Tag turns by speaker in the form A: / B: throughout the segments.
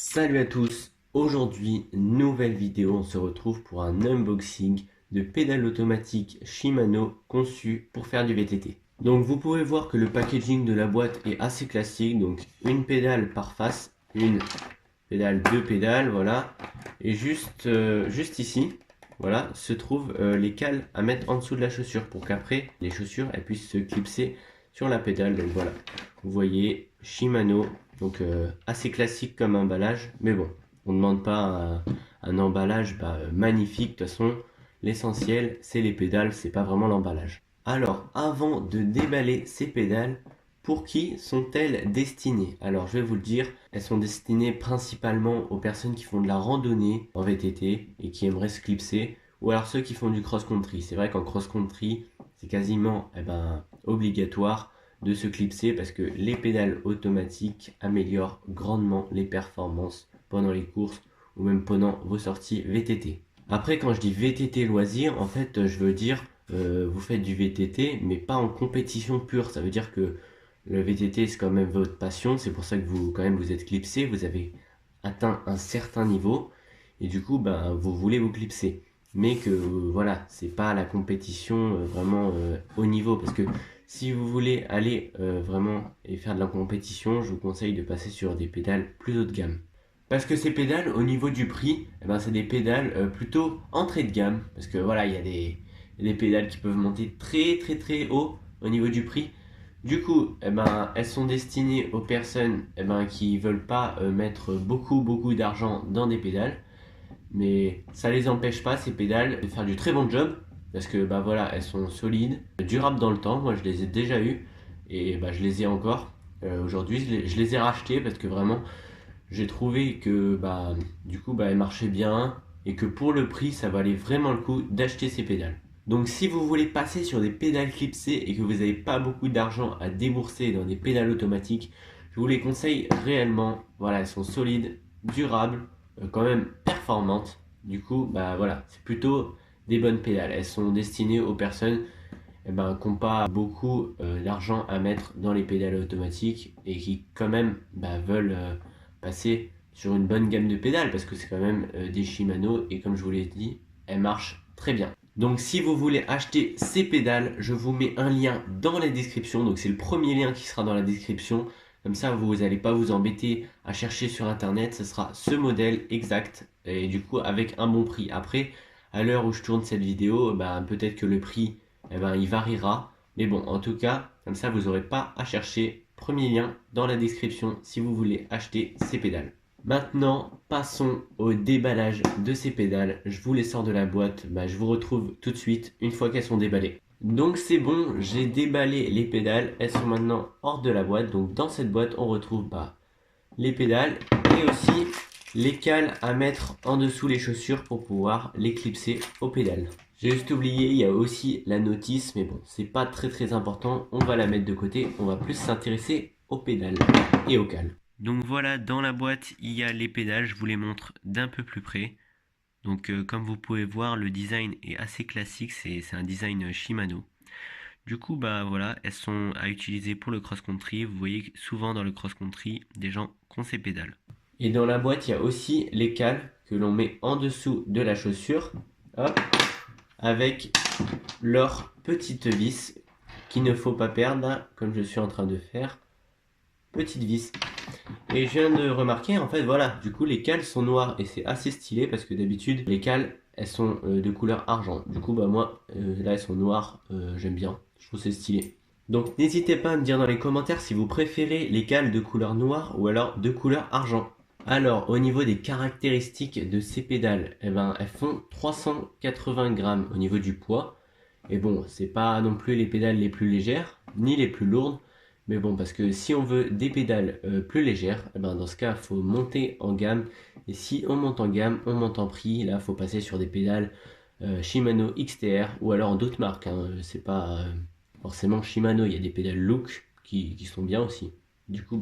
A: Salut à tous, aujourd'hui nouvelle vidéo, on se retrouve pour un unboxing de pédales automatiques Shimano conçues pour faire du VTT. Donc vous pouvez voir que le packaging de la boîte est assez classique, donc une pédale par face, une pédale, deux pédales, voilà. Et juste ici, voilà, se trouvent les cales à mettre en dessous de la chaussure pour qu'après les chaussures elles puissent se clipser sur la pédale. Donc voilà, vous voyez Shimano, donc assez classique comme emballage, mais bon, on ne demande pas un emballage magnifique. De toute façon, l'essentiel c'est les pédales, c'est pas vraiment l'emballage. Alors, avant de déballer ces pédales, pour qui sont-elles destinées? Alors, je vais vous le dire, elles sont destinées principalement aux personnes qui font de la randonnée en VTT et qui aimeraient se clipser, ou alors ceux qui font du cross-country. C'est vrai qu'en cross-country, c'est quasiment obligatoire de se clipser parce que les pédales automatiques améliorent grandement les performances pendant les courses ou même pendant vos sorties VTT. Après, quand je dis VTT loisir, en fait, je veux dire vous faites du VTT, mais pas en compétition pure. Ça veut dire que le VTT, c'est quand même votre passion. C'est pour ça que vous, quand même, vous êtes clipsé. Vous avez atteint un certain niveau. Et du coup, vous voulez vous clipser. Mais que, voilà, c'est pas la compétition vraiment haut niveau. Parce que si vous voulez aller vraiment et faire de la compétition, je vous conseille de passer sur des pédales plus haut de gamme. Parce que ces pédales, au niveau du prix, c'est des pédales plutôt entrée de gamme. Parce que voilà, il y a des pédales qui peuvent monter très très très haut au niveau du prix. Du coup, elles sont destinées aux personnes qui veulent pas mettre beaucoup d'argent dans des pédales. Mais ça les empêche pas, ces pédales, de faire du très bon job. Parce que voilà, elles sont solides, durables dans le temps. Moi, je les ai déjà eues et je les ai encore. Aujourd'hui, je les ai rachetées parce que vraiment, j'ai trouvé que du coup, elles marchaient bien et que pour le prix, ça valait vraiment le coup d'acheter ces pédales. Donc si vous voulez passer sur des pédales clipsées et que vous n'avez pas beaucoup d'argent à débourser dans des pédales automatiques, je vous les conseille réellement. Voilà, elles sont solides, durables, quand même performantes. Du coup, voilà, c'est plutôt des bonnes pédales. Elles sont destinées aux personnes qui n'ont pas beaucoup d'argent à mettre dans les pédales automatiques et qui quand même veulent passer sur une bonne gamme de pédales parce que c'est quand même des Shimano et comme je vous l'ai dit, elles marchent très bien. Donc si vous voulez acheter ces pédales, je vous mets un lien dans la description. Donc c'est le premier lien qui sera dans la description. Comme ça, vous n'allez pas vous embêter à chercher sur internet. Ce sera ce modèle exact et du coup avec un bon prix. Après, à l'heure où je tourne cette vidéo, peut-être que le prix il variera. Mais bon, en tout cas, comme ça, vous n'aurez pas à chercher. Premier lien dans la description si vous voulez acheter ces pédales. Maintenant, passons au déballage de ces pédales. Je vous les sors de la boîte. Je vous retrouve tout de suite une fois qu'elles sont déballées. Donc c'est bon, j'ai déballé les pédales. Elles sont maintenant hors de la boîte. Donc dans cette boîte, on retrouve les pédales et aussi les cales à mettre en dessous les chaussures pour pouvoir les clipser aux pédales. J'ai juste oublié, il y a aussi la notice, mais bon, c'est pas très important, on va la mettre de côté, on va plus s'intéresser aux pédales et aux cales. Donc voilà, dans la boîte, il y a les pédales, je vous les montre d'un peu plus près. Donc comme vous pouvez voir, le design est assez classique, c'est un design Shimano. Du coup, voilà, elles sont à utiliser pour le cross-country. Vous voyez souvent dans le cross-country des gens qui ont ces pédales. Et dans la boîte, il y a aussi les cales que l'on met en dessous de la chaussure. Hop, avec leur petite vis qu'il ne faut pas perdre, comme je suis en train de faire. Petite vis. Et je viens de remarquer, en fait, voilà, du coup, les cales sont noires et c'est assez stylé parce que d'habitude, les cales, elles sont de couleur argent. Du coup, moi, là, elles sont noires, j'aime bien, je trouve c'est stylé. Donc, n'hésitez pas à me dire dans les commentaires si vous préférez les cales de couleur noire ou alors de couleur argent. Alors, au niveau des caractéristiques de ces pédales, elles font 380 grammes au niveau du poids. Et bon, c'est pas non plus les pédales les plus légères, ni les plus lourdes. Mais bon, parce que si on veut des pédales plus légères, dans ce cas, il faut monter en gamme. Et si on monte en gamme, on monte en prix. Là, il faut passer sur des pédales Shimano XTR ou alors d'autres marques. C'est pas forcément Shimano, il y a des pédales Look qui sont bien aussi. Du coup,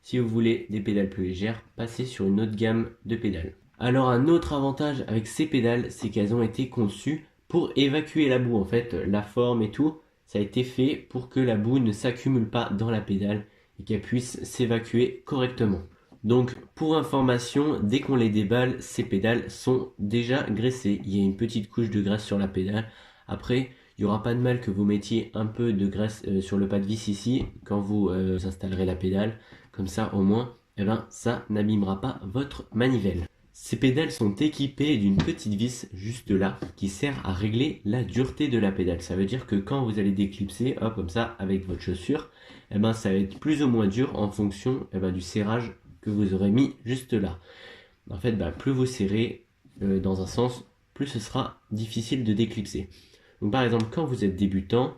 A: si vous voulez des pédales plus légères, passez sur une autre gamme de pédales. Alors un autre avantage avec ces pédales, c'est qu'elles ont été conçues pour évacuer la boue. En fait, la forme et tout, ça a été fait pour que la boue ne s'accumule pas dans la pédale et qu'elle puisse s'évacuer correctement. Donc pour information, dès qu'on les déballe, ces pédales sont déjà graissées. Il y a une petite couche de graisse sur la pédale. Après, il n'y aura pas de mal que vous mettiez un peu de graisse sur le pas de vis ici quand vous installerez la pédale. Comme ça, au moins, ça n'abîmera pas votre manivelle. Ces pédales sont équipées d'une petite vis juste là qui sert à régler la dureté de la pédale. Ça veut dire que quand vous allez déclipser, hop, comme ça, avec votre chaussure, ça va être plus ou moins dur en fonction du serrage que vous aurez mis juste là. En fait, plus vous serrez dans un sens, plus ce sera difficile de déclipser. Donc par exemple, quand vous êtes débutant,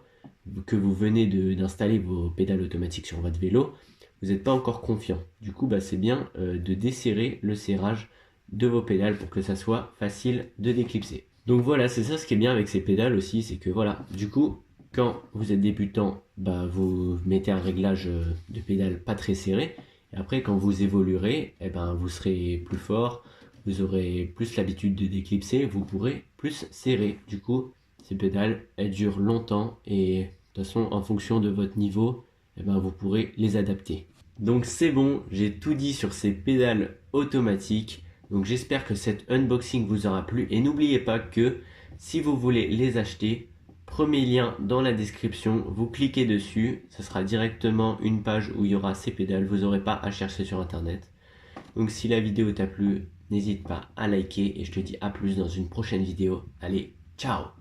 A: que vous venez d'installer vos pédales automatiques sur votre vélo, vous n'êtes pas encore confiant. Du coup, c'est bien de desserrer le serrage de vos pédales pour que ça soit facile de déclipser. Donc voilà, c'est ça ce qui est bien avec ces pédales aussi, c'est que voilà, du coup, quand vous êtes débutant, vous mettez un réglage de pédale pas très serré. Et après, quand vous évoluerez, vous serez plus fort, vous aurez plus l'habitude de déclipser, vous pourrez plus serrer. Du coup, ces pédales, elles durent longtemps et de toute façon, en fonction de votre niveau, vous pourrez les adapter. Donc c'est bon, j'ai tout dit sur ces pédales automatiques. Donc j'espère que cet unboxing vous aura plu. Et n'oubliez pas que si vous voulez les acheter, premier lien dans la description, vous cliquez dessus, ce sera directement une page où il y aura ces pédales, vous n'aurez pas à chercher sur internet. Donc si la vidéo t'a plu, n'hésite pas à liker et je te dis à plus dans une prochaine vidéo. Allez, ciao!